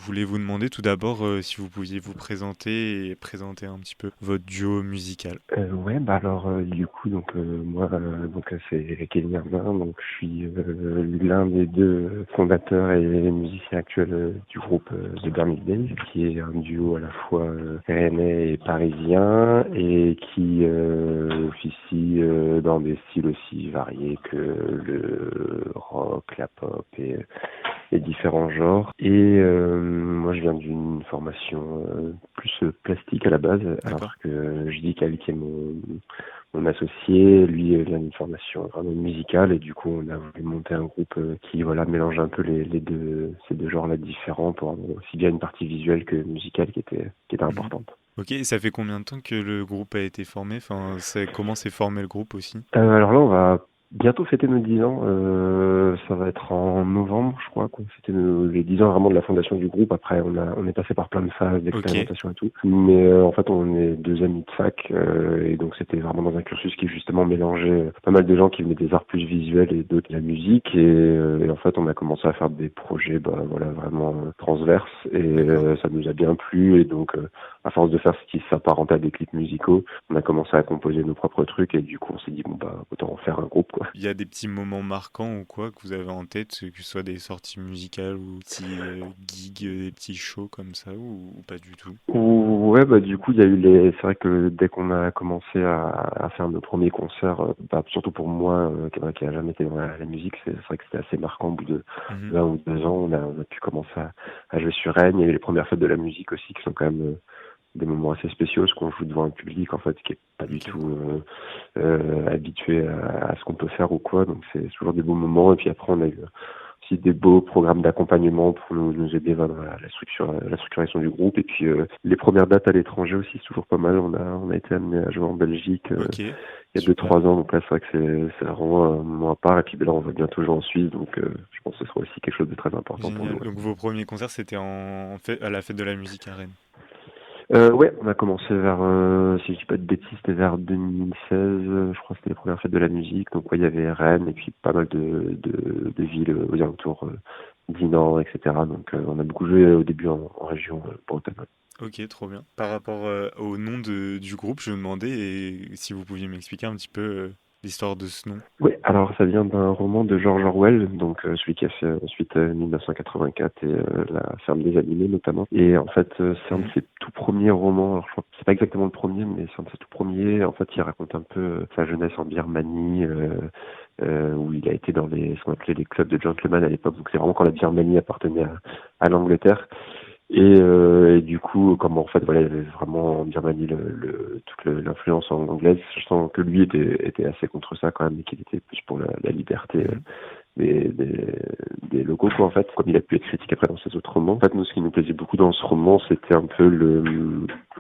voulais vous demander tout d'abord si vous pouviez vous présenter et présenter un petit peu votre duo musical. Ouais, bah alors du coup moi c'est Kevin Herbin, donc je suis l'un des deux fondateurs et musiciens actuels du groupe The Burning Days, qui est un duo à la fois rennais et parisien et qui officie dans des styles aussi variés que le rock, la pop et les différents genres. Et moi, je viens d'une formation plus plastique à la base, D'accord. alors que je dis qu'Ali, qui est mon associé, lui vient d'une formation vraiment musicale, et du coup, on a voulu monter un groupe qui mélange un peu les deux, ces deux genres-là différents pour avoir aussi bien une partie visuelle que musicale qui était Mhm. importante. Ok, et ça fait combien de temps que le groupe a été formé? Enfin, comment s'est formé le groupe aussi? Alors là, on va bientôt fêter nos 10 ans. Ça va être en novembre, je crois, qu'on fêtait les 10 ans vraiment de la fondation du groupe. Après, on est passé par plein de phases Ok, d'expérimentation et tout. Mais en fait, on est deux amis de fac. Et donc, c'était vraiment dans un cursus qui, justement, mélangeait pas mal de gens qui venaient des arts plus visuels et d'autres de la musique. Et en fait, on a commencé à faire des projets, vraiment transverses. Et d'accord. ça nous a bien plu. Et donc, à force de faire ce qui s'apparentait à des clips musicaux, on a commencé à composer nos propres trucs et du coup on s'est dit autant en faire un groupe quoi. Il y a des petits moments marquants ou quoi que vous avez en tête, que ce soit des sorties musicales ou petits gigs, des petits shows comme ça ou pas du tout? Ouais, du coup il y a eu c'est vrai que dès qu'on a commencé à faire nos premiers concerts, surtout pour moi qui a jamais été dans la musique, c'est vrai que c'était assez marquant. Au bout de Mhm. 1 ou 2 ans on a pu commencer à jouer sur Rennes. Il y a eu les premières fêtes de la musique aussi qui sont quand même des moments assez spéciaux, parce qu'on joue devant un public en fait qui est pas du Ok. tout habitué à ce qu'on peut faire ou quoi, donc c'est toujours des beaux moments. Et puis après on a eu aussi des beaux programmes d'accompagnement pour nous aider dans la structuration du groupe. Et puis les premières dates à l'étranger aussi, c'est toujours pas mal. On a été amené à jouer en Belgique Ok, il y a deux super. trois ans, donc là c'est vrai que c'est vraiment un moment à part. Et puis là on va bientôt jouer en Suisse, donc je pense que ce sera aussi quelque chose de très important pour nous. Génial. Ouais. Donc vos premiers concerts, c'était à la fête de la musique à Rennes. Ouais, on a commencé vers, si je dis pas de bêtises, c'était vers 2016, je crois que c'était les premières fêtes de la musique. Donc ouais, il y avait Rennes et puis pas mal de villes aux alentours, Dinan, etc. Donc on a beaucoup joué au début en région bretonne. Ouais. Ok, trop bien. Par rapport au nom du groupe, je me demandais si vous pouviez m'expliquer un petit peu l'histoire de ce nom. Ouais, alors ça vient d'un roman de George Orwell, donc celui qui a fait ensuite 1984 et La ferme des animaux notamment. Et en fait, c'est un de Mhm. ses tout premiers romans. Alors je crois que c'est pas exactement le premier, mais c'est un de ses tout premiers. En fait, il raconte un peu sa jeunesse en Birmanie, où il a été dans ce qu'on appelait les clubs de gentlemen à l'époque. Donc c'est vraiment quand la Birmanie appartenait à l'Angleterre. Et du coup, comme en fait, il y avait vraiment en Birmanie toute l'influence anglaise, je sens que lui était assez contre ça quand même, et qu'il était plus pour la liberté Mhm. des, des, des locaux, quoi, en fait, comme il a pu être critique après dans ses autres romans. En fait, nous, ce qui nous plaisait beaucoup dans ce roman, c'était un peu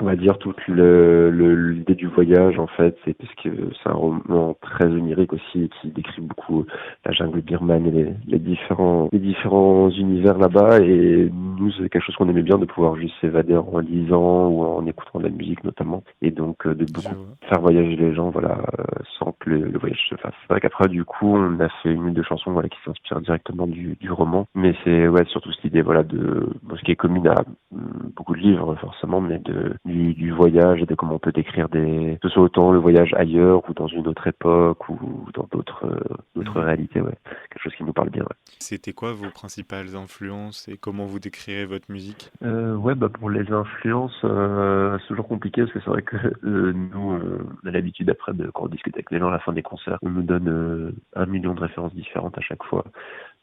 on va dire, toute l'idée du voyage, en fait, c'est parce que c'est un roman très onirique aussi, qui décrit beaucoup la jungle birmane et les différents univers là-bas. Et nous, c'est quelque chose qu'on aimait bien, de pouvoir juste s'évader en lisant ou en écoutant de la musique, notamment. Et donc, de Je beaucoup vois. faire voyager les gens, sans que le voyage se fasse. C'est vrai qu'après, du coup, on a fait une ou deux chansons, qui s'inspirent directement du roman. Mais c'est, surtout cette idée, ce qui est commune à beaucoup de livres, forcément, mais du voyage et de comment on peut décrire que ce soit autant le voyage ailleurs ou dans une autre époque ou dans d'autres Mhm. réalités, ouais. Quelque chose qui nous parle bien, ouais. C'était quoi vos principales influences et comment vous décrirez votre musique? Pour les influences, c'est toujours compliqué parce que c'est vrai que nous, on a l'habitude après quand on discute avec les gens à la fin des concerts, on nous donne 1 million de références différentes à chaque fois.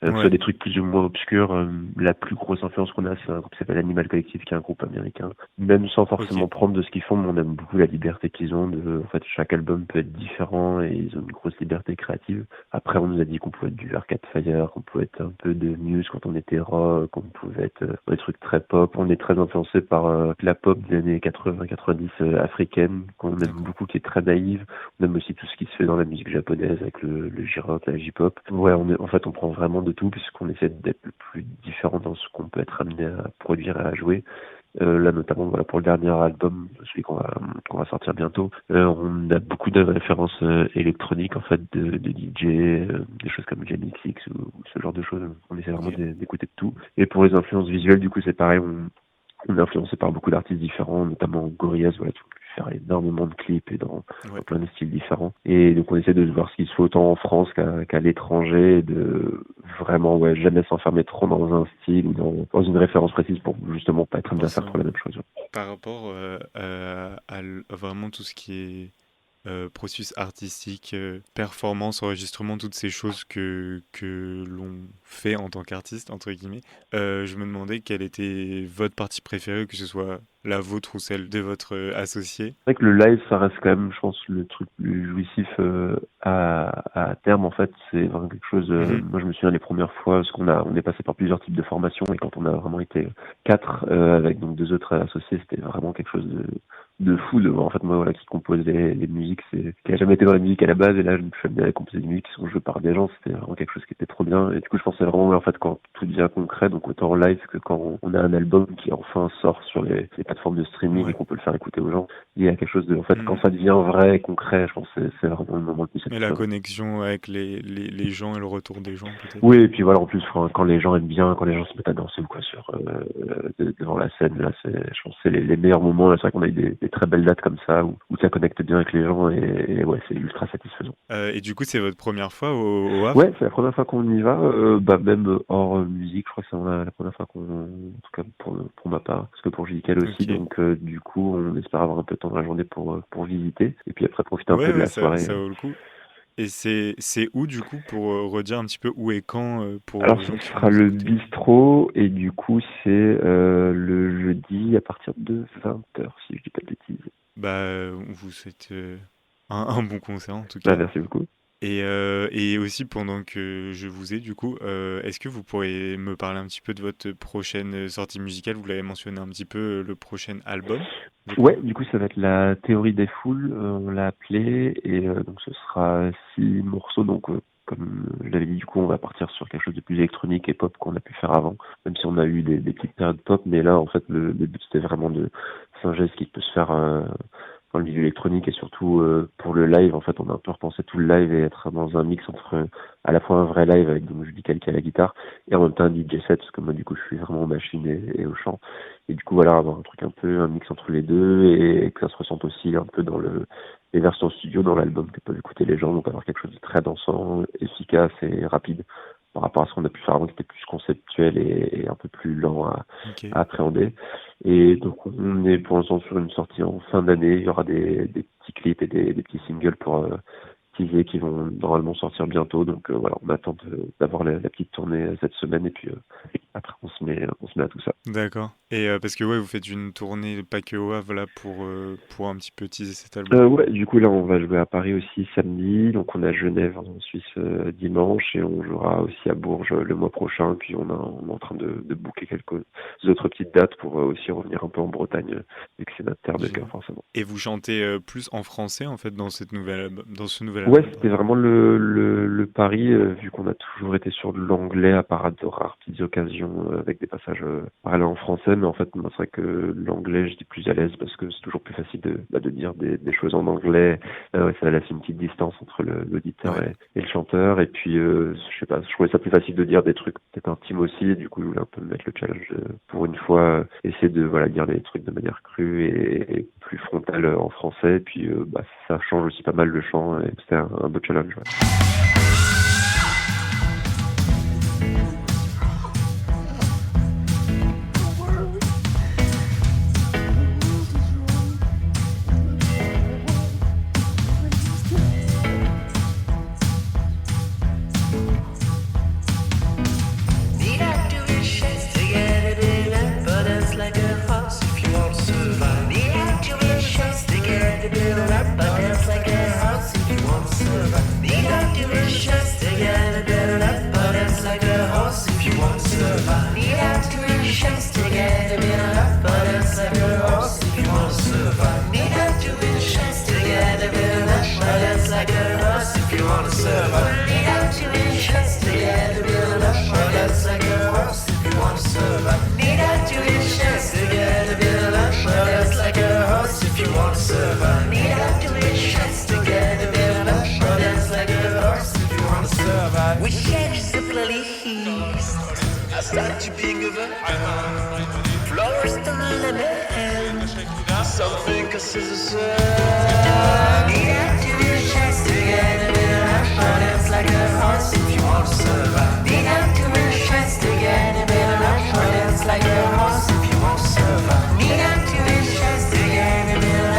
Que ce soit Ouais, des trucs plus ou moins obscurs. La plus grosse influence qu'on a, c'est un groupe qui s'appelle Animal Collective, qui est un groupe américain. Même sans ok. forcément prendre de ce qu'ils font, mais on aime beaucoup la liberté qu'ils ont. En fait, chaque album peut être différent et ils ont une grosse liberté créative. Après, on nous a dit qu'on pouvait être du Arcade Fire, qu'on pouvait être un peu de Muse quand on était rock, qu'on pouvait être des trucs très pop. On est très influencé par la pop des années 80-90 africaine, qu'on aime D'accord. beaucoup, qui est très naïve. On aime aussi tout ce qui se fait dans la musique japonaise avec le J-rock, la J-pop. Ouais, en fait, on prend vraiment de tout puisqu'on essaie d'être le plus différent dans ce qu'on peut être amené à produire et à jouer. Là notamment voilà pour le dernier album, celui qu'on va sortir bientôt, on a beaucoup de références électroniques en fait de DJ, des choses comme Jamie XX ou ce genre de choses. On essaie vraiment Ok. d'écouter de tout. Et pour les influences visuelles, du coup c'est pareil, on est influencé par beaucoup d'artistes différents, notamment Gorillaz, voilà, qui ont pu faire énormément de clips et dans Ouais. plein de styles différents. Et donc on essaie de voir ce qui se fait autant en France qu'à l'étranger, et de vraiment jamais s'enfermer trop dans un style ou dans une référence précise pour justement pas être amené à faire trop Forcément. la même chose. Par rapport à vraiment tout ce qui est processus artistique, performance, enregistrement, toutes ces choses que l'on fait en tant qu'artiste, entre guillemets, je me demandais quelle était votre partie préférée, que ce soit la vôtre ou celle de votre associé. C'est vrai que le live, ça reste quand même, je pense, le truc plus jouissif à terme. En fait, c'est vraiment quelque chose. Mhm. Moi, je me souviens les premières fois, parce on est passé par plusieurs types de formations, et quand on a vraiment été quatre avec donc deux autres associés, c'était vraiment quelque chose de fou de voir en fait moi voilà qui compose les musiques, c'est qui a jamais été dans la musique à la base, et là je me suis amené à composer des musiques qui sont jouées par des gens, c'était vraiment quelque chose qui était trop bien. Et du coup je pensais vraiment en fait quand tout devient concret, donc autant en live que quand on a un album qui enfin sort sur les plateformes de streaming et Ouais. qu'on peut le faire écouter aux gens, il y a quelque chose de en fait quand Mhm. ça devient vrai, concret, je pense que c'est vraiment le moment le plus Et la satisfaisant. connexion avec les gens et le retour des gens, peut-être. Oui, et puis voilà, en plus, quand les gens aiment bien, quand les gens se mettent à danser ou quoi sur devant la scène, là, je pense que c'est les meilleurs moments. Là, c'est vrai qu'on a eu des très belles dates comme ça où ça connecte bien avec les gens, et ouais, c'est ultra satisfaisant. Et du coup, c'est votre première fois au Havre? Ouais, c'est la première fois qu'on y va, même hors musique, je crois que c'est la première fois en tout cas pour ma part, parce que pour J.K. aussi, Ok. donc du coup, on espère avoir un peu de temps dans la journée pour visiter, et puis après profiter un peu Ouais, de ouais, la ça, soirée. ça vaut le coup. Et c'est où, du coup, pour redire un petit peu où et quand pour Alors les ce gens qui vont sera nous le écouter? bistrot, et du coup c'est le jeudi à partir de 20h si je dis pas de bêtises. Bah, on vous souhaite un bon concert, en tout Ah, cas. merci beaucoup. Et aussi, pendant que je vous ai, du coup, est-ce que vous pourriez me parler un petit peu de votre prochaine sortie musicale? Vous l'avez mentionné un petit peu, le prochain album, je Ouais, crois. du coup ça va être la théorie des foules, on l'a appelé, et donc ce sera 6 morceaux, donc comme je l'avais dit, du coup on va partir sur quelque chose de plus électronique et pop qu'on a pu faire avant, même si on a eu des petites périodes pop, mais là en fait le but c'était vraiment de singer ce qui peut se faire dans le milieu électronique, et surtout pour le live en fait on a un peu repensé tout le live et être dans un mix entre à la fois un vrai live avec donc Julie Calque à la guitare et en même temps un DJ set, parce que moi du coup je suis vraiment aux machines et au chant. Et du coup, voilà, avoir un truc un peu, un mix entre les deux, et que ça se ressente aussi un peu dans les versions studio dans l'album que peuvent écouter les gens. Donc avoir quelque chose de très dansant, efficace et rapide par rapport à ce qu'on a pu faire avant, qui était plus conceptuel et un peu plus lent Ok. à appréhender. Et donc on est pour l'instant sur une sortie en fin d'année. Il y aura des petits clips et des petits singles pour teaser qui vont normalement sortir bientôt. Donc voilà, on attend d'avoir la petite tournée cette semaine, et puis après on se met à tout ça. D'accord. Et parce que ouais, vous faites une tournée pas que au Havre là pour un petit peu teaser cet album. Ouais, du coup là on va jouer à Paris aussi samedi, donc on a Genève en Suisse dimanche, et on jouera aussi à Bourges le mois prochain, puis on est en train de booker quelques autres petites dates pour aussi revenir un peu en Bretagne, vu que c'est notre terre de cœur Génial. forcément. Et vous chantez plus en français en fait dans dans ce nouvel Ouais, album, c'était pardon. vraiment le pari, vu qu'on a toujours été sur de l'anglais, à part à de rares petites occasions avec des passages parlés en français, mais en fait moi c'est vrai que l'anglais j'étais plus à l'aise, parce que c'est toujours plus facile de dire des choses en anglais. Ouais, ça laisse une petite distance entre l'auditeur Ouais. et le chanteur, et puis je sais pas, je trouvais ça plus facile de dire des trucs peut-être intimes aussi, et du coup je voulais un peu me mettre le challenge pour une fois, essayer de voilà dire des trucs de manière crue et plus frontale en français, et puis ça change aussi pas mal le chant, et c'était un beau challenge. Ouais. Need I do his chest to get a bit up, but it's like a horse if you want to survive. Need I do his chest to get a bit up, but it's like a horse if you want to survive. Need I do his chest to get a bit up, but it's like a horse if you want to survive. Need I do his chest to get a bit up, but it's like a horse if you want to survive. Need I do his chest to get a bit up, but it's like a horse if you want to survive. Need I do his chest to get a bit up, but it's like a horse if you want to survive. Need I do his chest to get a bit to being a flowers to the limit. Something causes a sun. You have to be a chance to get a bit of dance like a horse if you want to survive. You have to be a chance to get a bit of dance like a horse if you want to survive. You have to be a chance to get a bit of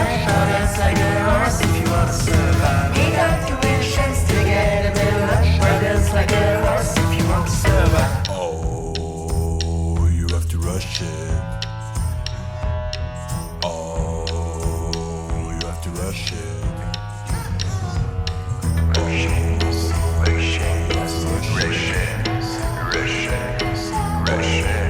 dance like a horse if you want to survive. You have to be a chance to get a bit of dance like a horse if you want to survive. Oh, you have to rush it. Oh, you have to rush it. Rush it, rush it, rush it, rush it.